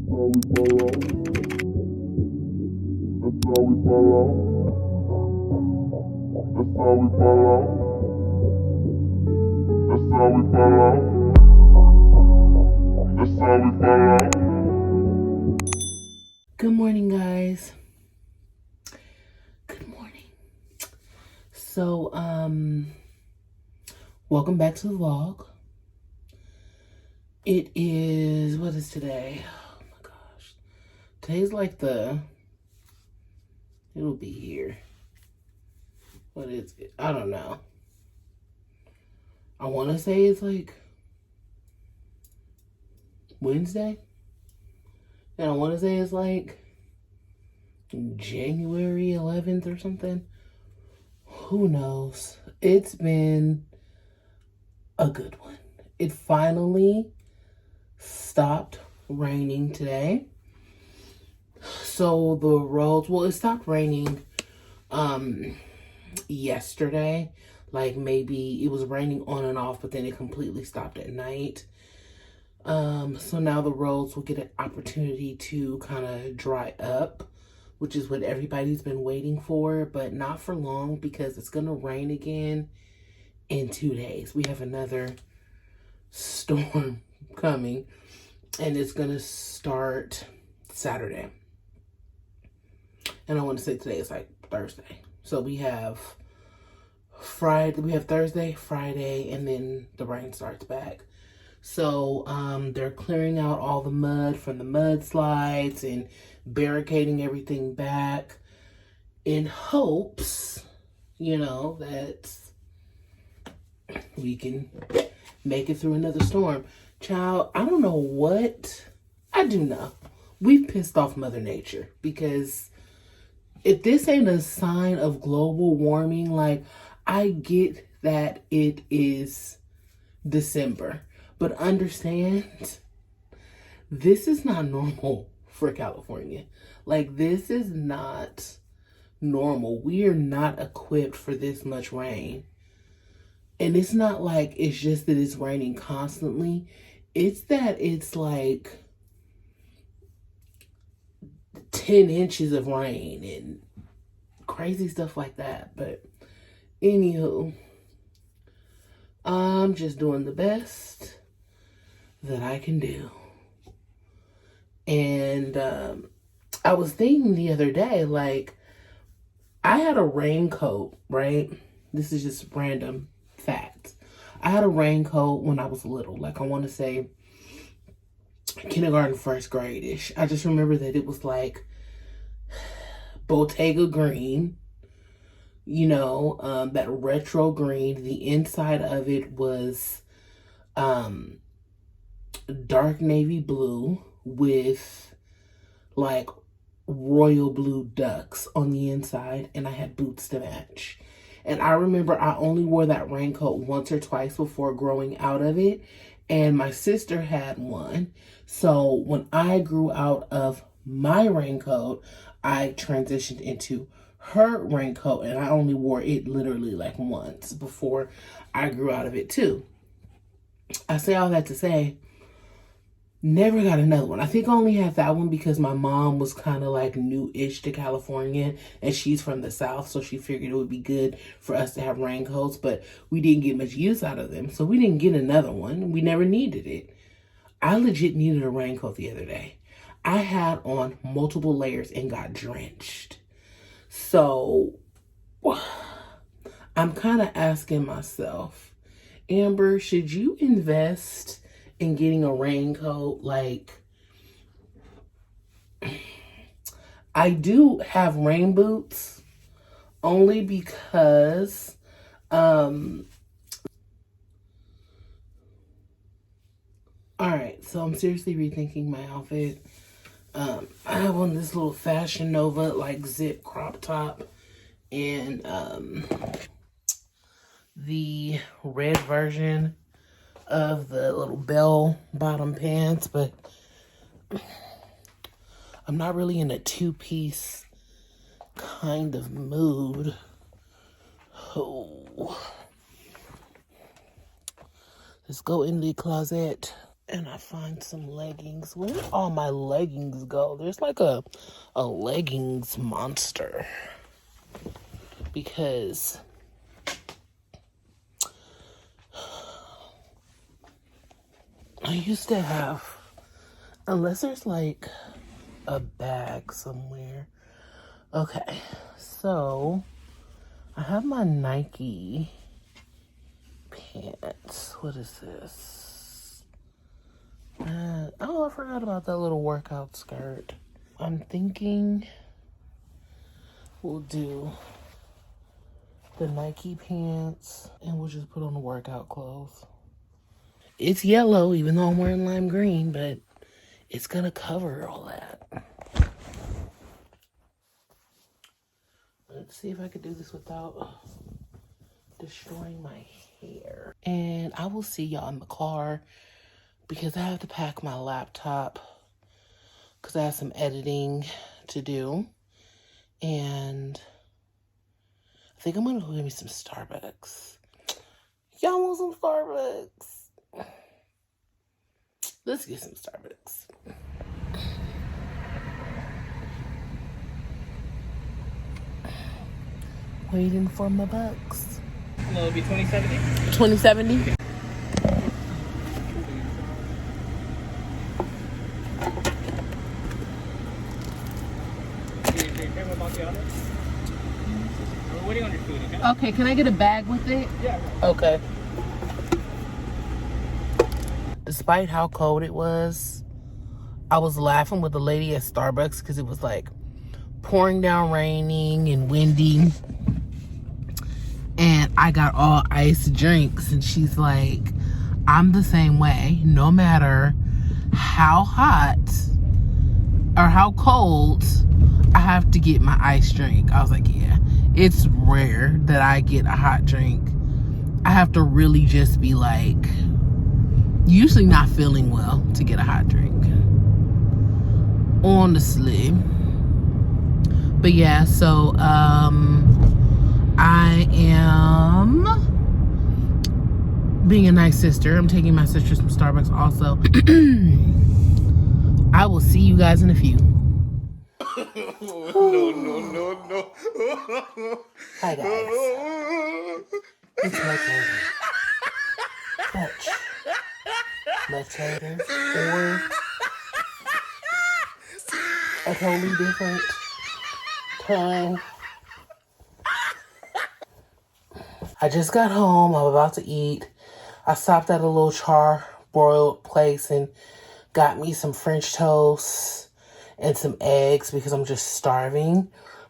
Good morning, guys. Good morning. So, welcome back to the vlog. It is, what is today? Oh my gosh. Today's like it'll be here. What is it? I don't know. I want to say it's like Wednesday. And I want to say it's like January 11th or something. Who knows? It's been a good one. It finally stopped raining today. So the roads, well, it stopped raining yesterday. Like maybe it was raining on and off, but then it completely stopped at night. So now the roads will get an opportunity to kind of dry up, which is what everybody's been waiting for, but not for long because it's going to rain again in 2 days. We have another storm coming and it's going to start Saturday. And I want to say today is like Thursday. So we have Thursday, Friday, and then the rain starts back. So they're clearing out all the mud from the mudslides and barricading everything back in hopes, that we can make it through another storm. Child, I don't know what. I do know. We've pissed off Mother Nature because if this ain't a sign of global warming, like, I get that it is December. But understand, this is not normal for California. Like, this is not normal. We are not equipped for this much rain. And it's not like it's just that it's raining constantly. It's that it's like 10 inches of rain and crazy stuff like that. But anywho, I'm just doing the best that I can do. And I was thinking the other day, like, I had a raincoat, right? This is just random facts. I had a raincoat when I was little, like I want to say kindergarten, first grade-ish. I just remember that it was like Bottega green, that retro green. The inside of it was dark navy blue with like royal blue ducks on the inside, and I had boots to match. And I remember I only wore that raincoat once or twice before growing out of it, and my sister had one. So when I grew out of my raincoat, I transitioned into her raincoat, and I only wore it literally like once before I grew out of it too. I say all that to say, never got another one. I think I only had that one because my mom was kind of like new-ish to California, and she's from the South, so she figured it would be good for us to have raincoats, but we didn't get much use out of them, so we didn't get another one. We never needed it. I legit needed a raincoat the other day. I had on multiple layers and got drenched. So I'm kind of asking myself, Amber, should you invest in getting a raincoat? Like, I do have rain boots only because alright, so I'm seriously rethinking my outfit. I have on this little Fashion Nova like zip crop top and the red version of the little bell bottom pants, but I'm not really in a two-piece kind of mood. Oh. Let's go in the closet. and I find some leggings. Where did all my leggings go? There's like a leggings monster. Because I used to have, unless there's like a bag somewhere. Okay, so I have my Nike pants. What is this? Oh, I forgot about that little workout skirt. I'm thinking we'll do the Nike pants and we'll just put on the workout clothes. It's yellow, even though I'm wearing lime green, but it's gonna cover all that. Let's see if I could do this without destroying my hair. And I will see y'all in the car because I have to pack my laptop because I have some editing to do. And I think I'm gonna go get me some Starbucks. Y'all want some Starbucks? Let's get some Starbucks. Waiting for my bucks. No, it'll be 2070? 2070? Okay. We're waiting on your food, okay? Okay, can I get a bag with it? Yeah. Okay. Despite how cold it was, I was laughing with the lady at Starbucks because it was like pouring down raining and windy. And I got all iced drinks. And she's like, I'm the same way. No matter how hot or how cold, I have to get my iced drink. I was like, yeah, it's rare that I get a hot drink. I have to really just be like, usually not feeling well to get a hot drink. Honestly. But yeah, so I am being a nice sister. I'm taking my sister some Starbucks also. I will see you guys in a few. No. Hi guys. It's much later. Much later. Or a totally different time. I just got home. I'm about to eat. I stopped at a little char-broiled place and got me some French toast and some eggs because I'm just starving.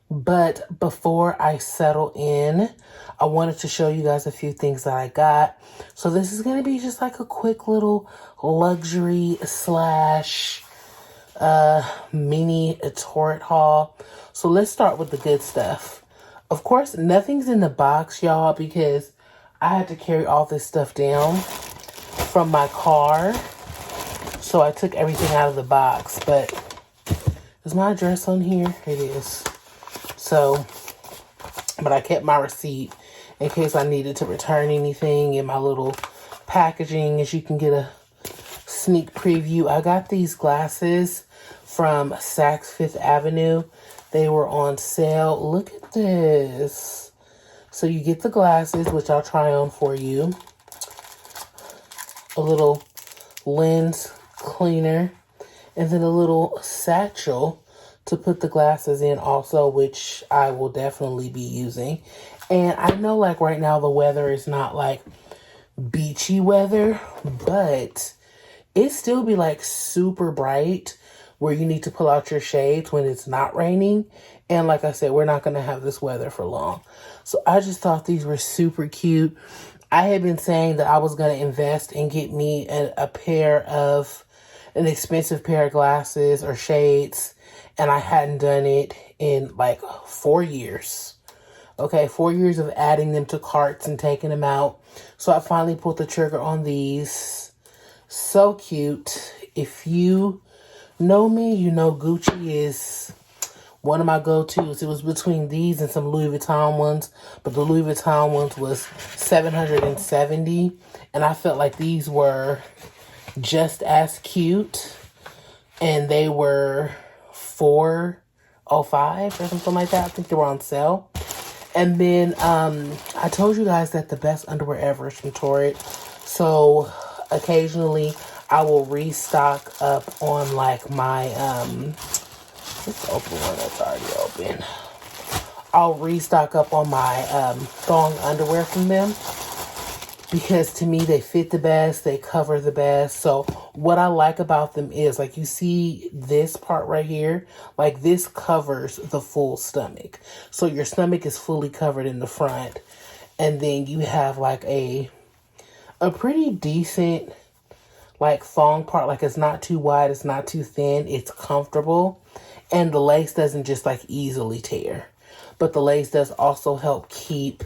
But before I settle in, I wanted to show you guys a few things that I got. So this is going to be just like a quick little luxury slash mini torrid haul. So let's start with the good stuff. Of course, nothing's in the box, y'all, because I had to carry all this stuff down from my car. So I took everything out of the box. But is my address on here? It is. So, but I kept my receipt in case I needed to return anything in my little packaging. As you can get a sneak preview, I got these glasses from Saks Fifth Avenue. They were on sale. Look at this. So you get the glasses, which I'll try on for you. A little lens cleaner. And then a little satchel to put the glasses in also, which I will definitely be using. And I know like right now the weather is not like beachy weather, but it still be like super bright where you need to pull out your shades when it's not raining. And like I said, we're not going to have this weather for long. So I just thought these were super cute. I had been saying that I was going to invest and get me an expensive pair of glasses or shades. And I hadn't done it in like 4 years. Okay, 4 years of adding them to carts and taking them out. So I finally pulled the trigger on these. So cute. If you know me, you know Gucci is one of my go-tos. It was between these and some Louis Vuitton ones, but the Louis Vuitton ones was $770, and I felt like these were just as cute, and they were $4.05 or something like that. I think they were on sale. And then I told you guys that the best underwear ever is from Torrid. So occasionally I will restock up on like my let's open one that's already open. I'll restock up on my thong underwear from them, because to me they fit the best, they cover the best. So what I like about them is, like, you see this part right here, like this covers the full stomach. So your stomach is fully covered in the front, and then you have like a pretty decent like thong part. Like, it's not too wide, it's not too thin, it's comfortable, and the lace doesn't just like easily tear. But the lace does also help keep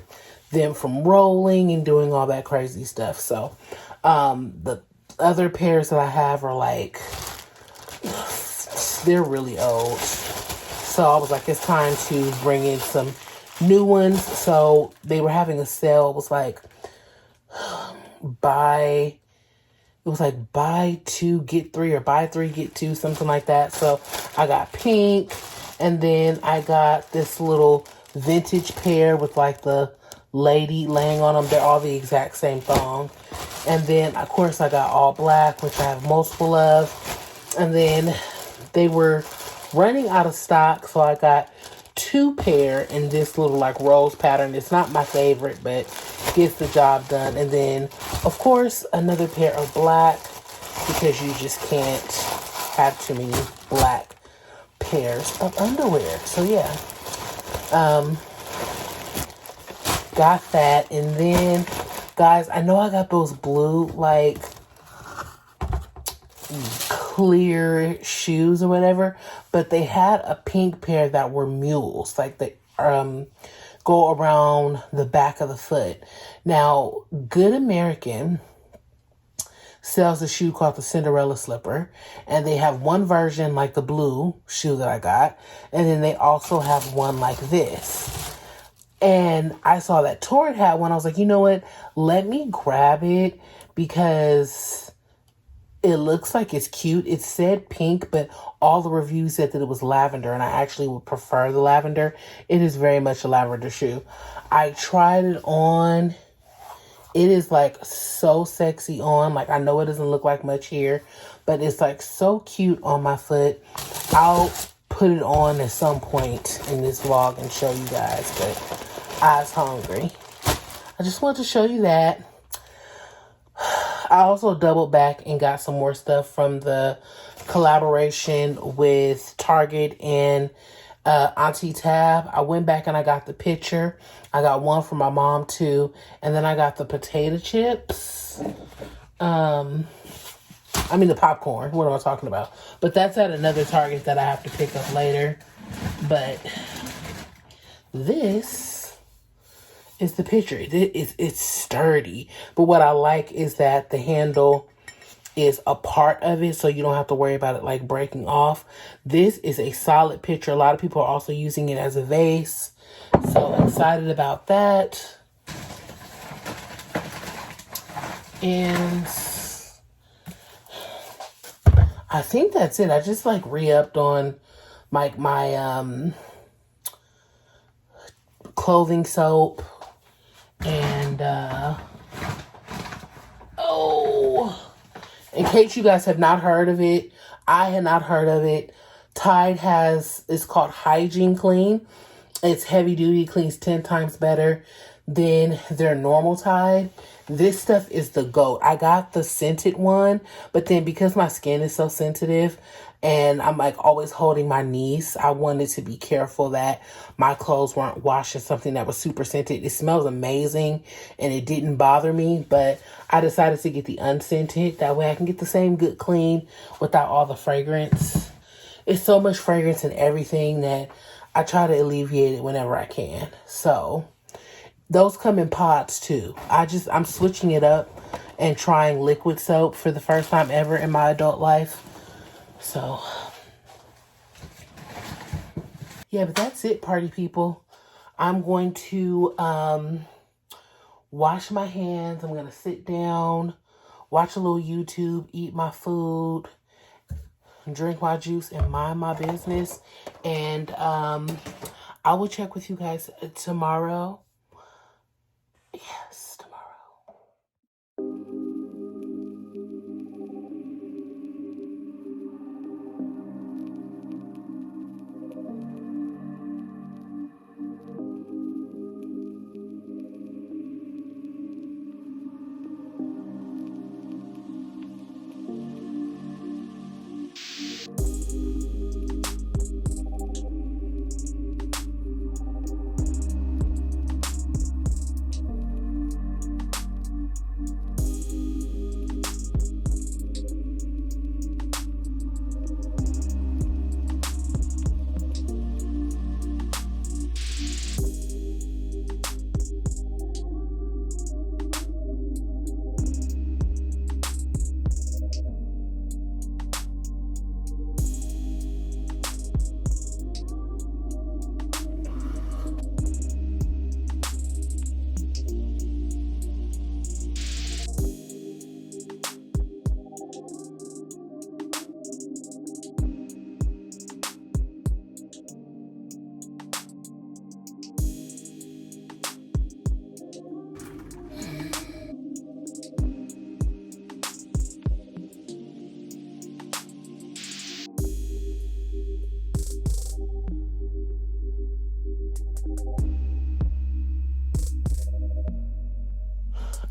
them from rolling and doing all that crazy stuff. So the other pairs that I have are like, they're really old. So I was like, it's time to bring in some new ones. So they were having a sale. It was like buy 2 get 3, or buy 3 get 2, something like that. So I got pink, and then I got this little vintage pair with like the lady laying on them. They're all the exact same thong. And then of course I got all black, which I have multiple of. And then they were running out of stock, so I got 2 pair in this little like rose pattern. It's not my favorite, but gets the job done. And then of course another pair of black, because you just can't have too many black pairs of underwear. So yeah, got that. And then guys, I know I got those blue like clear shoes or whatever, but they had a pink pair that were mules, like they go around the back of the foot. Now, Good American sells a shoe called the Cinderella slipper, and they have one version like the blue shoe that I got, and then they also have one like this. And I saw that Torrid had one. I was like, you know what? Let me grab it, because it looks like it's cute. It said pink, but all the reviews said that it was lavender, and I actually would prefer the lavender. It is very much a lavender shoe. I tried it on. It is like so sexy on. Like, I know it doesn't look like much here, but it's like so cute on my foot. I'll put it on at some point in this vlog and show you guys, but I was hungry. I just wanted to show you that. I also doubled back and got some more stuff from the collaboration with Target and Auntie Tab. I went back and I got the pitcher. I got one for my mom too. And then I got the potato chips. I mean the popcorn. What am I talking about? But that's at another Target that I have to pick up later. But this is the pitcher. It's sturdy. But what I like is that the handle is a part of it, so you don't have to worry about it like breaking off. This is a solid pitcher. A lot of people are also using it as a vase, so I'm excited about that. And I think that's it. I just like re-upped on my clothing soap, and in case you guys have not heard of it, I had not heard of it. Tide it's called Hygiene Clean. It's heavy duty, cleans 10 times better than their normal Tide. This stuff is the GOAT. I got the scented one, but then because my skin is so sensitive and I'm like always holding my niece, I wanted to be careful that my clothes weren't washed in something that was super scented. It smells amazing and it didn't bother me, but I decided to get the unscented. That way I can get the same good clean without all the fragrance. It's so much fragrance in everything that I try to alleviate it whenever I can. So those come in pods too. I'm switching it up and trying liquid soap for the first time ever in my adult life. So yeah, but that's it, party people. I'm going to wash my hands. I'm going to sit down watch a little YouTube, eat my food, drink my juice, and mind my business. And I will check with you guys tomorrow. Yes, tomorrow.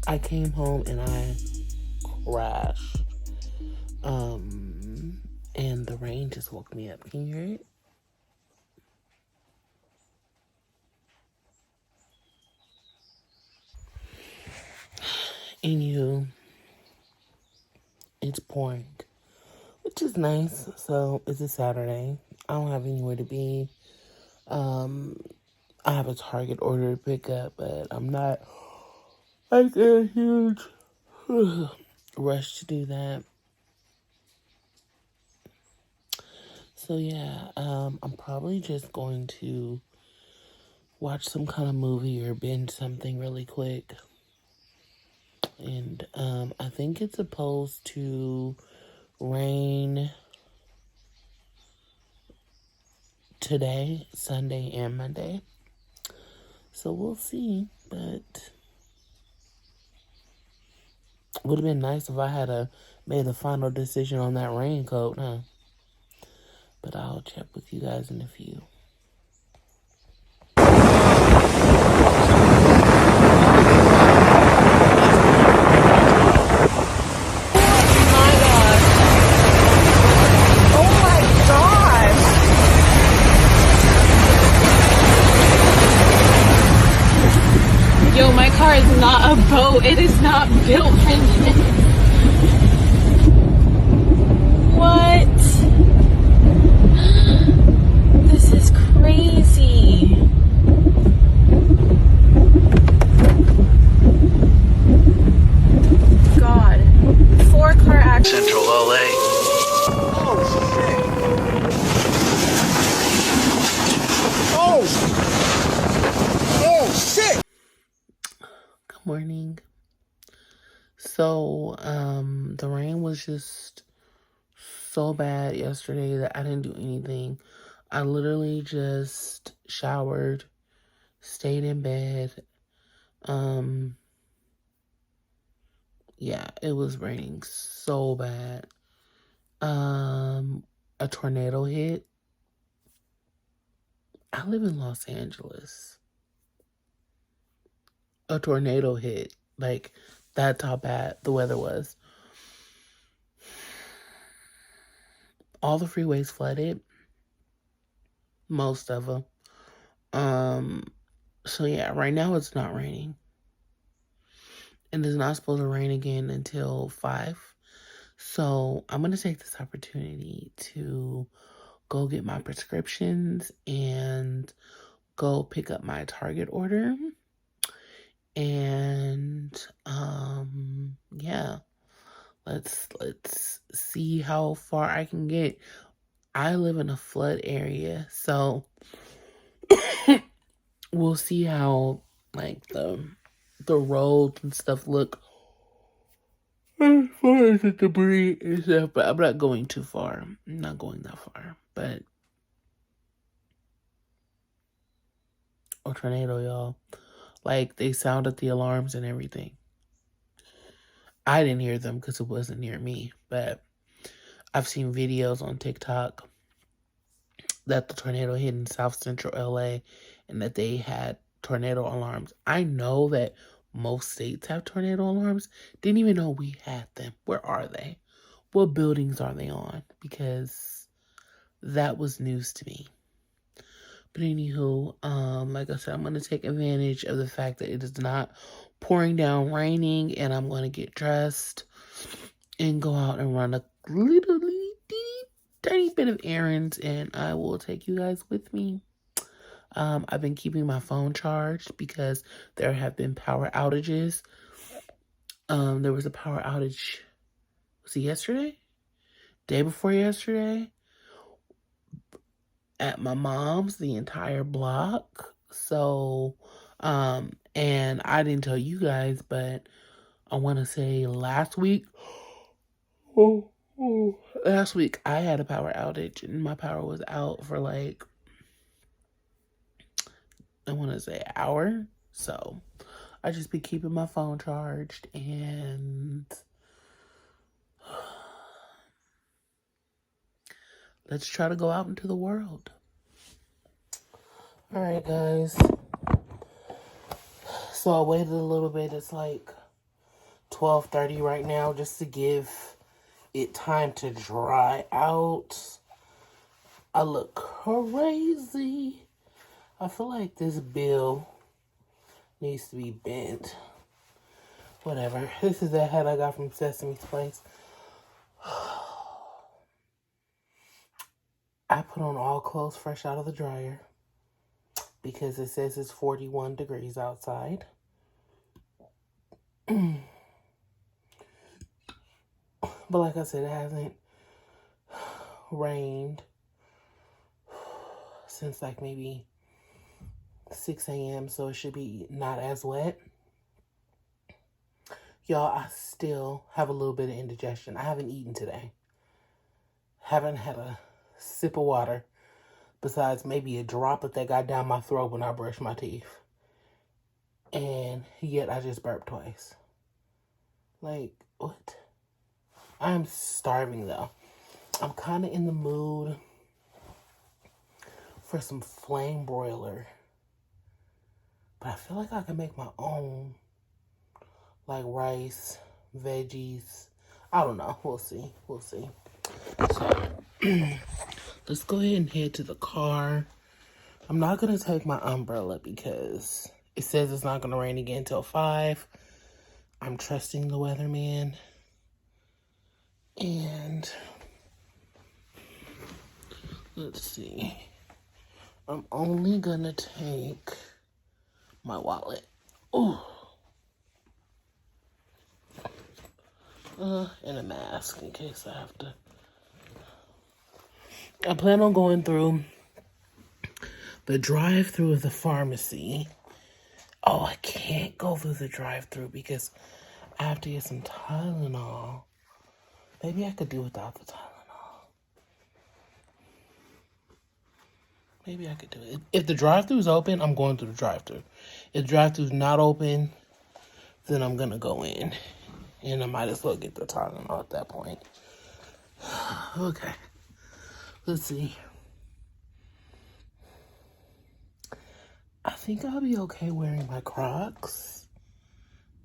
I came home and I crashed. And the rain just woke me up. Can you hear it? Anywho, it's pouring, which is nice. So it's a Saturday. I don't have anywhere to be. I have a Target order to pick up, but I'm not like in a huge rush to do that. So yeah, I'm probably just going to watch some kind of movie or binge something really quick. And I think it's supposed to rain today, Sunday, and Monday. So we'll see, but would have been nice if I had made a final decision on that raincoat, huh? But I'll check with you guys in a few. Yo, my car is not a boat. It is not built for this. What? This is crazy. God. 4-car accident. Central LA. Oh, shit. Oh, shit. Good morning. So, the rain was just so bad yesterday that I didn't do anything. I literally just showered, stayed in bed. Yeah, it was raining so bad. A tornado hit. I live in Los Angeles. A tornado hit. Like, that's how bad the weather was. All the freeways flooded. Most of them. So yeah, right now it's not raining. And it's not supposed to rain again until 5. So I'm going to take this opportunity to go get my prescriptions and go pick up my Target order. And yeah, let's see how far I can get. I live in a flood area, so we'll see how like the roads and stuff look as far as the debris and stuff, but I'm not going too far. I'm not going that far. But a tornado, y'all. Like, they sounded the alarms and everything. I didn't hear them because it wasn't near me, but I've seen videos on TikTok that the tornado hit in South Central LA and that they had tornado alarms. I know that most states have tornado alarms. Didn't even know we had them. Where are they? What buildings are they on? Because that was news to me. But anywho, like I said, I'm gonna take advantage of the fact that it is not pouring down raining, and I'm gonna get dressed and go out and run a little tiny bit of errands, and I will take you guys with me. I've been keeping my phone charged because there have been power outages. There was a power outage, was it yesterday? Day before yesterday? At my mom's, the entire block. So, and I didn't tell you guys, but I want to say last week, last week I had a power outage and my power was out for like, I want to say an hour. So I just be keeping my phone charged and let's try to go out into the world. All right, guys. So I waited a little bit. It's like 12:30 right now just to give it time to dry out. I look crazy. I feel like this bill needs to be bent. Whatever. This is the hat I got from Sesame's Place. I put on all clothes fresh out of the dryer because it says it's 41 degrees outside. But like I said, it hasn't rained since like maybe 6 a.m. So it should be not as wet. Y'all, I still have a little bit of indigestion. I haven't eaten today. Haven't had a sip of water besides maybe a droplet that got down my throat when I brushed my teeth. And yet I just burped twice. Like, what? I'm starving though. I'm kind of in the mood for some flame broiler. But I feel like I can make my own. Like rice, veggies. I don't know. We'll see. We'll see. So, let's go ahead and head to the car. I'm not going to take my umbrella because it says it's not going to rain again until 5. I'm trusting the weatherman. And let's see. I'm only going to take my wallet. Ooh. And a mask in case I have to. I plan on going through the drive-through of the pharmacy. Oh, I can't go through the drive-through because I have to get some Tylenol. Maybe I could do without the Tylenol. Maybe I could do it. If the drive-thru is open, I'm going through the drive-thru. If the drive-thru is not open, then I'm going to go in. And I might as well get the Tylenol at that point. Okay. Let's see. I think I'll be okay wearing my Crocs.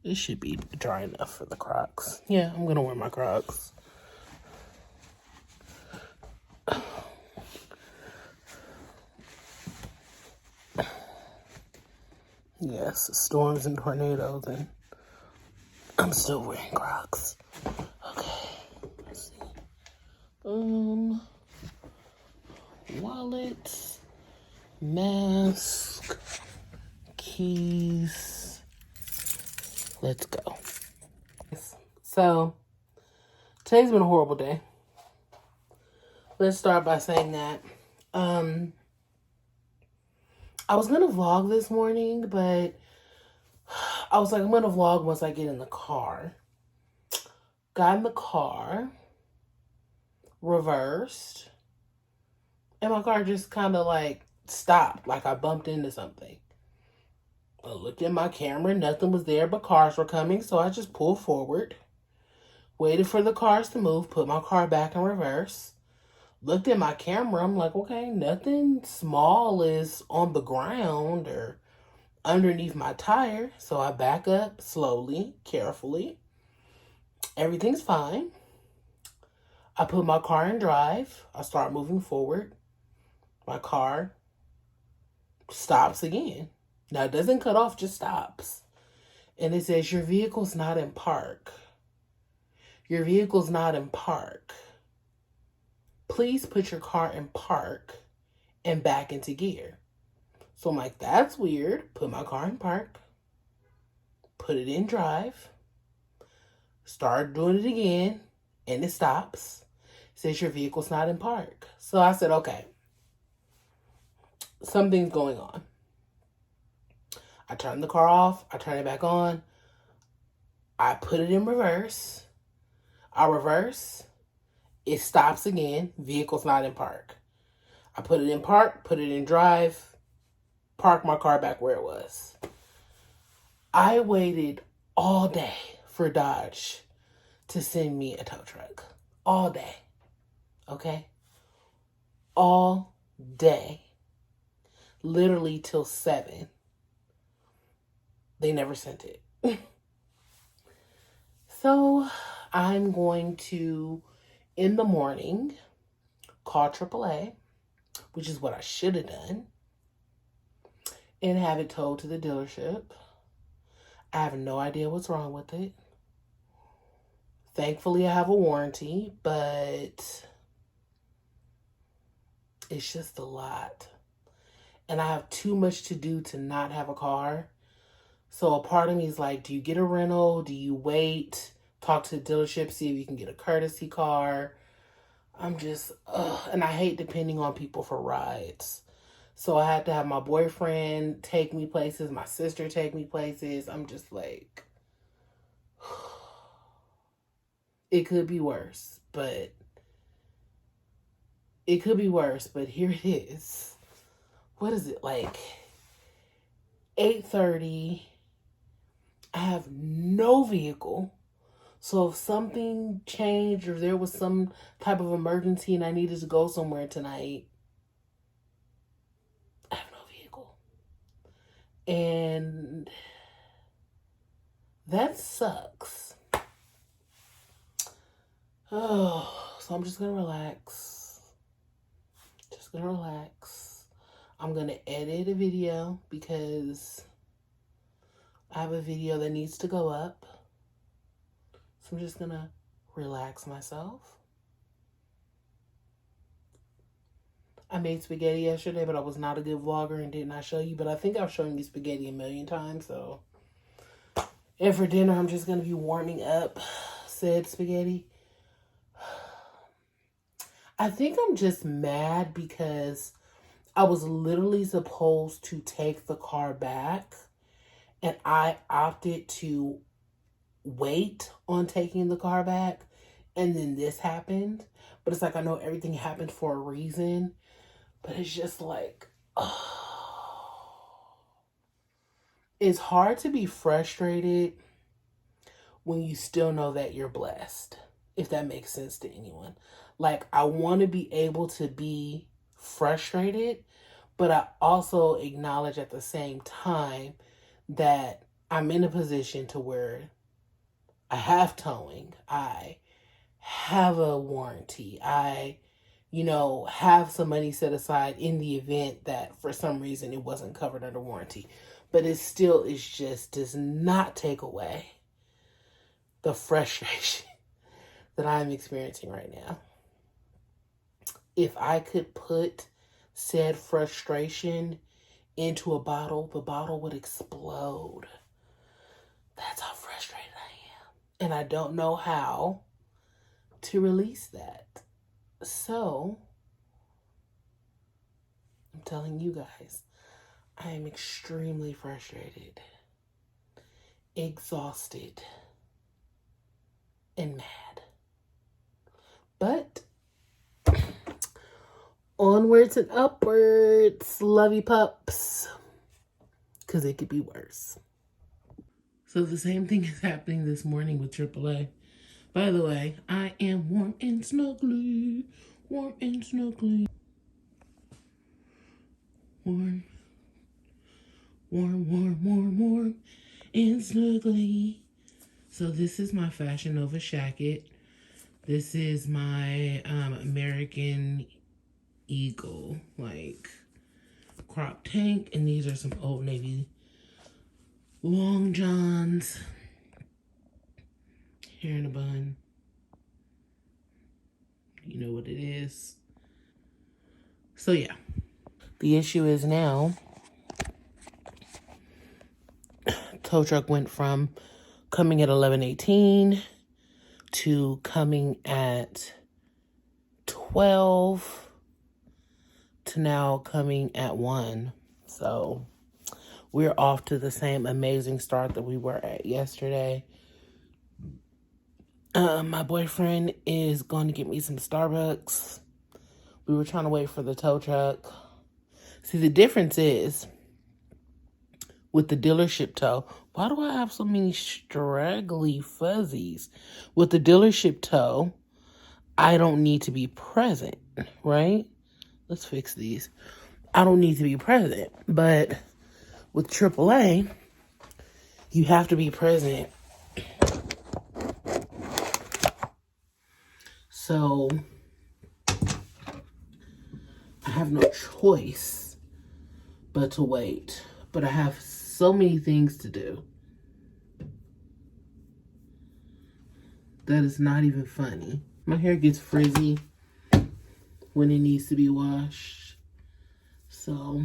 It should be dry enough for the Crocs. Yeah, I'm going to wear my Crocs. Yes, storms and tornadoes, and I'm still wearing Crocs. Okay, let's see. Wallet, mask, keys. Let's go. So, today's been a horrible day. Let's start by saying that. I was going to vlog this morning, but I was like, I'm going to vlog once I get in the car. got in the car, reversed, and my car just kind of like stopped, like I bumped into something. I looked at my camera, nothing was there, but cars were coming, so I just pulled forward, waited for the cars to move, put my car back in reverse, looked at my camera, I'm like, okay, nothing small is on the ground or underneath my tire, so I back up slowly, carefully. Everything's fine. I put my car in drive, I start moving forward. My car stops again. Now, it doesn't cut off, just stops. And it says, your vehicle's not in park. Your vehicle's not in park. Please put your car in park and back into gear. So I'm like, that's weird. Put my car in park. Put it in drive. Start doing it again. And it stops. It says, your vehicle's not in park. So I said, okay. Something's going on. I turn the car off. I turn it back on. I put it in reverse. I reverse. It stops again. Vehicle's not in park. I put it in park, put it in drive, park my car back where it was. I waited all day for Dodge to send me a tow truck. All day. Okay? All day. Literally till 7. They never sent it. So I'm going to, in the morning, call AAA, which is what I should have done, and have it towed to the dealership. I have no idea what's wrong with it. Thankfully, I have a warranty, but it's just a lot. And I have too much to do to not have a car. So a part of me is like, do you get a rental? Do you wait? Talk to the dealership, see if you can get a courtesy car. I'm just, and I hate depending on people for rides. So I had to have my boyfriend take me places, my sister take me places. I'm just like, it could be worse, but here it is. What is it, like 8:30? I have no vehicle. So if something changed or there was some type of emergency and I needed to go somewhere tonight, I have no vehicle. And that sucks. Oh, so I'm just going to relax. I'm going to edit a video because I have a video that needs to go up. So I'm just going to relax myself. I made spaghetti yesterday, but I was not a good vlogger and did not show you. But I think I've shown you spaghetti a million times. So, and for dinner, I'm just going to be warming up said spaghetti. I think I'm just mad because I was literally supposed to take the car back. And I opted to wait on taking the car back. And then this happened. But it's like, I know everything happened for a reason. But it's just like, it's hard to be frustrated when you still know that you're blessed. If that makes sense to anyone. Like, I want to be able to be frustrated. But I also acknowledge at the same time that I'm in a position to where I have towing, I have a warranty, I, have some money set aside in the event that for some reason it wasn't covered under warranty. But it still does not take away the frustration that I'm experiencing right now. If I could put said frustration into a bottle, the bottle would explode. That's how frustrated I am. And I don't know how to release that. So, I'm telling you guys, I am extremely frustrated, exhausted, and mad. But onwards and upwards, lovey pups, because it could be worse. So the same thing is happening this morning with AAA. By the way, I am warm and snuggly. Warm and snuggly. Warm. Warm, warm, warm, warm and snuggly. So this is my Fashion Nova jacket. This is my American Eagle, like, crop tank. And these are some Old Navy long johns. Hair in a bun. You know what it is. So yeah. The issue is now, tow truck went from coming at 11:18 to coming at 12 to now coming at 1. So we're off to the same amazing start that we were at yesterday. My boyfriend is going to get me some Starbucks. We were trying to wait for the tow truck. See, the difference is with the dealership tow. Why do I have so many straggly fuzzies? With the dealership tow, I don't need to be present, right? Let's fix these. I don't need to be present. But with AAA, you have to be present. So I have no choice but to wait. But I have so many things to do. That is not even funny. My hair gets frizzy when it needs to be washed. So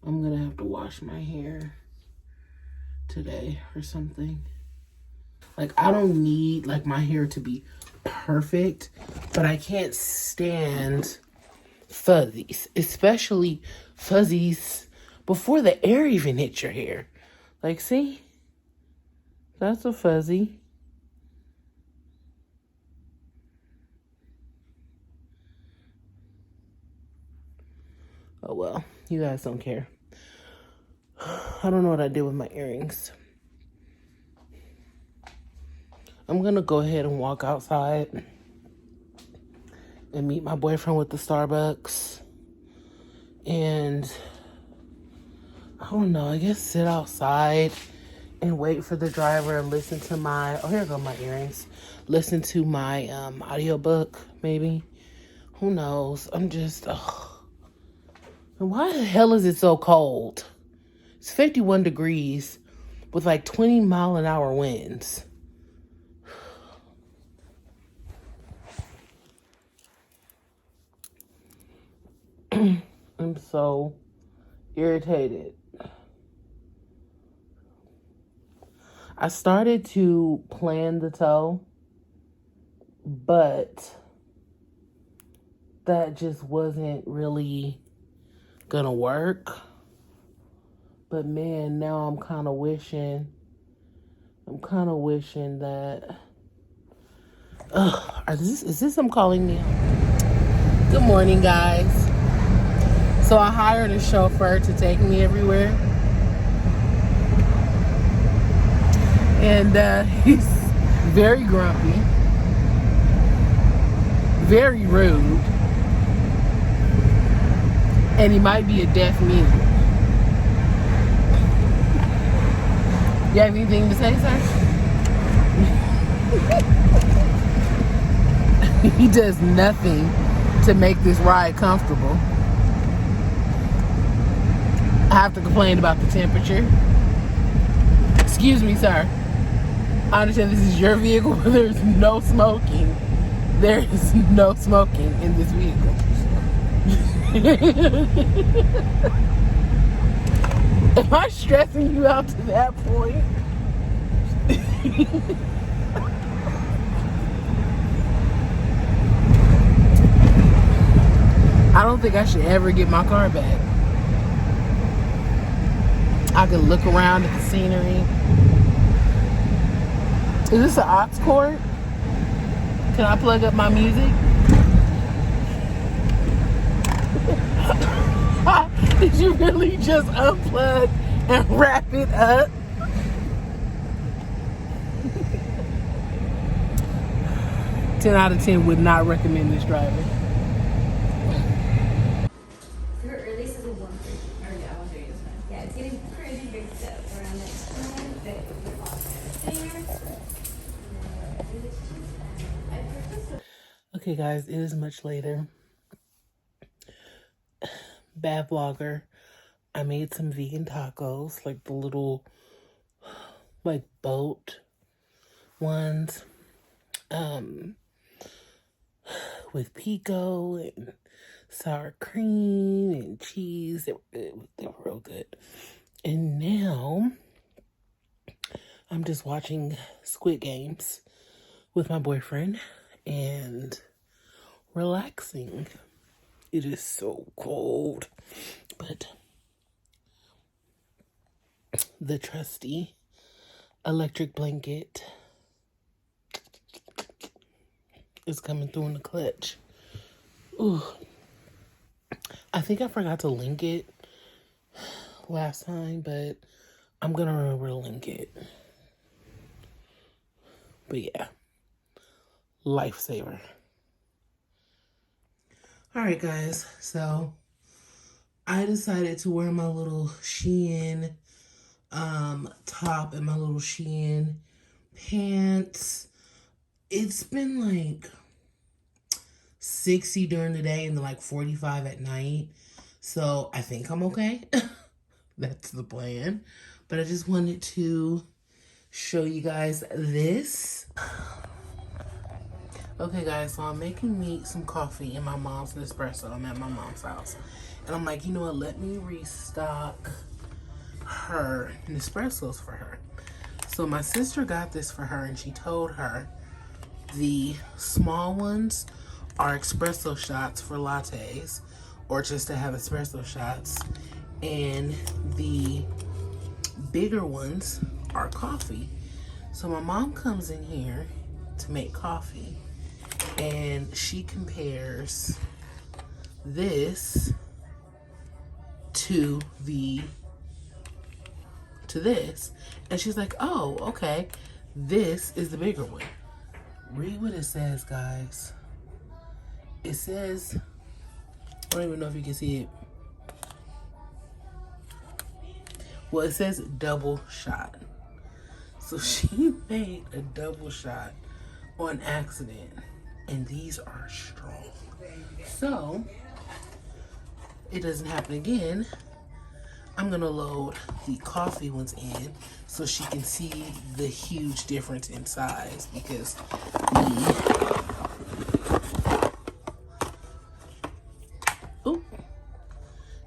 I'm gonna have to wash my hair today or something. Like, I don't need, like, my hair to be perfect, but I can't stand fuzzies, especially fuzzies before the air even hits your hair. Like, see? That's a fuzzy. Oh, well, you guys don't care. I don't know what I did with my earrings. I'm gonna go ahead and walk outside and meet my boyfriend with the Starbucks. And I don't know, I guess sit outside and wait for the driver and listen to my, oh, here go my earrings. Listen to my audiobook, maybe. Who knows? I'm just, ugh. And why the hell is it so cold? It's 51 degrees with like 20-mile-an-hour winds. I'm so irritated. I started to plan the tow, but that just wasn't really gonna work. But man, now I'm kind of wishing that, is this them calling me? Good morning, guys. So I hired a chauffeur to take me everywhere. And he's very grumpy, very rude, and he might be a deaf mute. You have anything to say, sir? He does nothing to make this ride comfortable. I have to complain about the temperature. Excuse me, sir. I understand this is your vehicle, but there's no smoking. There is no smoking in this vehicle. Am I stressing you out to that point? I don't think I should ever get my car back. I could look around at the scenery. Is this an aux cord? Can I plug up my music? Did you really just unplug and wrap it up? Ten out of 10 would not recommend this driver. Her earliest is a 1:30. Or yeah, 1:30 is fine. Yeah, it's getting pretty big stuff around that time, but we're off there. Okay, guys, it is much later. Bad vlogger. I made some vegan tacos, like the little, like boat ones, with pico and sour cream and cheese. They were good. They were real good. And now I'm just watching Squid Games with my boyfriend and relaxing. It is so cold, but the trusty electric blanket is coming through in the clutch. Ooh. I think I forgot to link it last time, but I'm gonna remember to link it. But yeah, lifesaver. All right, guys, so I decided to wear my little Shein top and my little Shein pants. It's been like 60 during the day and then like 45 at night. So I think I'm okay. That's the plan. But I just wanted to show you guys this. Okay, guys, so I'm making me some coffee in my mom's Nespresso. I'm at my mom's house. And I'm like, you know what? Let me restock her Nespressos for her. So my sister got this for her, and she told her the small ones are espresso shots for lattes, or just to have espresso shots. And the bigger ones are coffee. So my mom comes in here to make coffee, and she compares this to this, and she's like, oh, okay, this is the bigger one. Read what it says, guys. It says, I don't even know if you can see it. Well, it says double shot. So she made a double shot on accident, and these are strong. So it doesn't happen again. I'm gonna load the coffee ones in so she can see the huge difference in size, because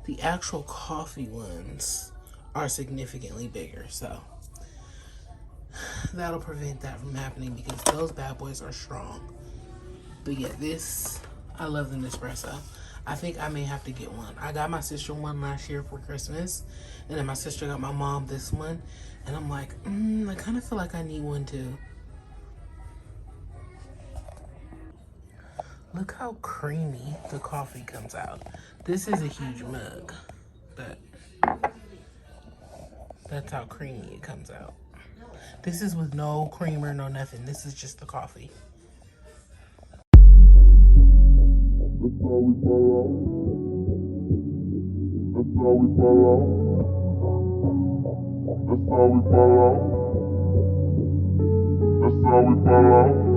the actual coffee ones are significantly bigger. So that'll prevent that from happening, because those bad boys are strong. But yeah, this, I love the Nespresso. I think I may have to get one. I got my sister one last year for Christmas, and then my sister got my mom this one, and I'm like, I kind of feel like I need one too. Look how creamy the coffee comes out. This is a huge mug, but that's how creamy it comes out. This is with no creamer, no nothing. This is just the coffee. That's how we fall out. That's how we fall out. That's how we fall out. That's how we fall out.